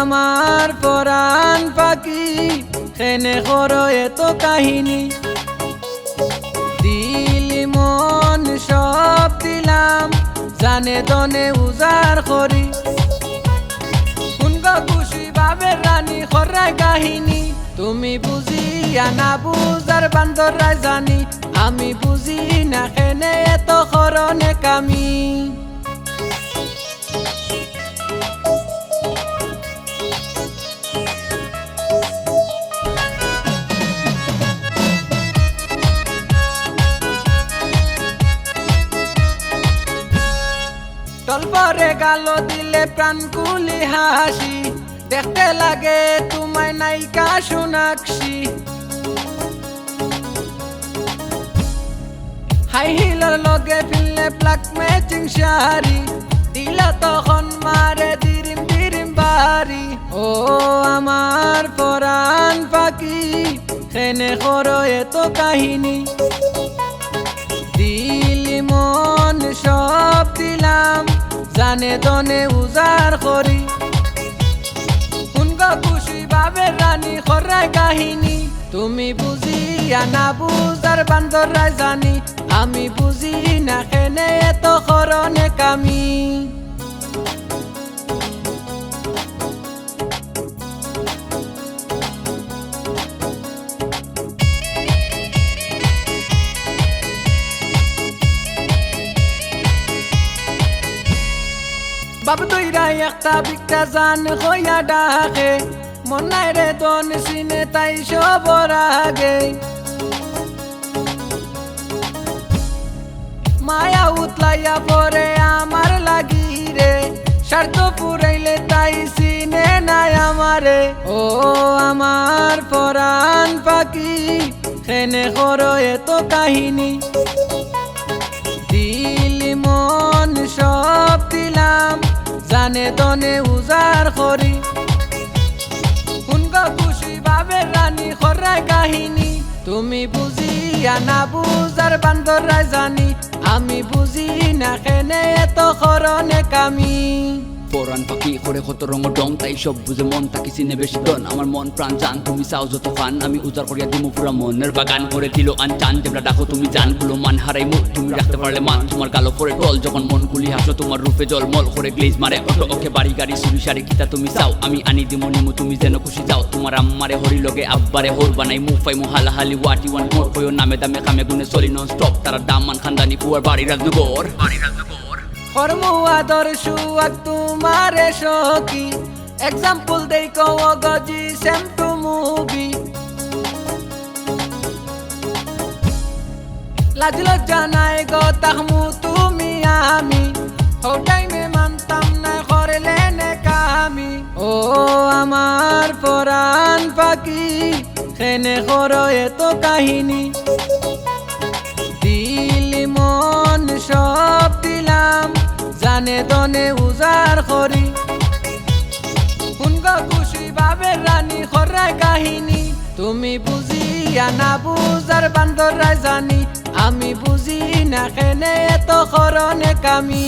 আমার পরাণ পাখি কেনে করো এত কাহিনী দিলি মন সব দিলাম জানে দনে উজার করি শুনগো খুশি বাবের রানী খরায় কাহিনী তুমি বুঝিয়া না বুঝার বান্দরাই জানি আমি বুঝি না কেনে এত করনে কামি তলপরে গালো দিলে প্রাণ কুলি হাসি দেখতে লাগে তোমায় নায়িকা সোনাক্ষী হাই হিলের লগে ফিরলে প্লাক ম্যাচিং শাড়ি দিলা তখন মারে দিরিম দিরিম বাড়ি ও আমার পরাণ পাখি কেনে করো এত কাহিনী দিলি মন সব দিলাম জানে দনে উজার করি শুনগো খুশি বাবের রানী খরায় কাহিনী তুমি বুঝিয়া না বুঝার বান্দরাই জানি আমি বুঝি না কেনে এত করনে কামি বাবু তুইরা একটা বিকটা জান হইয়া ডাকে মন নাই রে দন সিনে তাই সবর আগে মায়া উতলাইয়া পরে আমার লাগি রে স্বার্থ পুরাইলে তাই সিনে নাই আমারে ও আমার পরাণ পাখি কেনে করো এত কাহিনী দিলি মন সব দিলাম জানে দনে উজার করি শুনগো খুশি বাবের রানী খরায় কাহিনী তুমি বুঝিয়া না বুঝার বান্দরাই জানি আমি বুঝি না কেনে এত করনে কামি পরাণ পাখি করে কত রঙ ডং তাই সব বুঝে মন তাকে চিনে বেশি দন আমার মন প্রাণ জান তুমি চাও যত ফান আমি উজাড় করিয়া দিমু পুরা মনের বাগান করে দিল আনচান যেটা ডাকো তুমি জানগুলো মান হারাই মুখ তুমি রাখতে পারলে মান তোমার গালো পরে টল যখন মন গুলি হাসো তোমার রূপে জলমল করে গ্লেজ মারে অটো ওকে বাড়ি গাড়ি সুরি সারি কিতা তুমি চাও আমি আনি দিমু নিমু তুমি যেন খুশি যাও তোমার আম্মারে হরি লগে আব্বারে হোর বানাই মুফাই মুহালা হালি ওয়াটি ওয়ান মোর কয়ো নামে দামে কামে গুনে চলি নন স্টপ তারা দামান খানদানি পুয়ার বাড়ি রাজনগর কর্ম আদর সুয়াগ তোমারে সখী এক্সাম্পল দেই কও গজি সেম টু মুভি লাজ লজ্জা নাই গো তাহমু তুমি আমি হো টাইমে মানতাম না করলে নে কামি ও আমার পরাণ পাখি কেনে করো এত কাহিনী দিলি মন সব দিলাম জানে দনে উজার করি শুনগো খুশি বাবের রানী খরায় কাহিনী তুমি বুঝিয়া না বুঝার বান্দরাই জানি আমি বুঝি না কেনে এত করনে কামি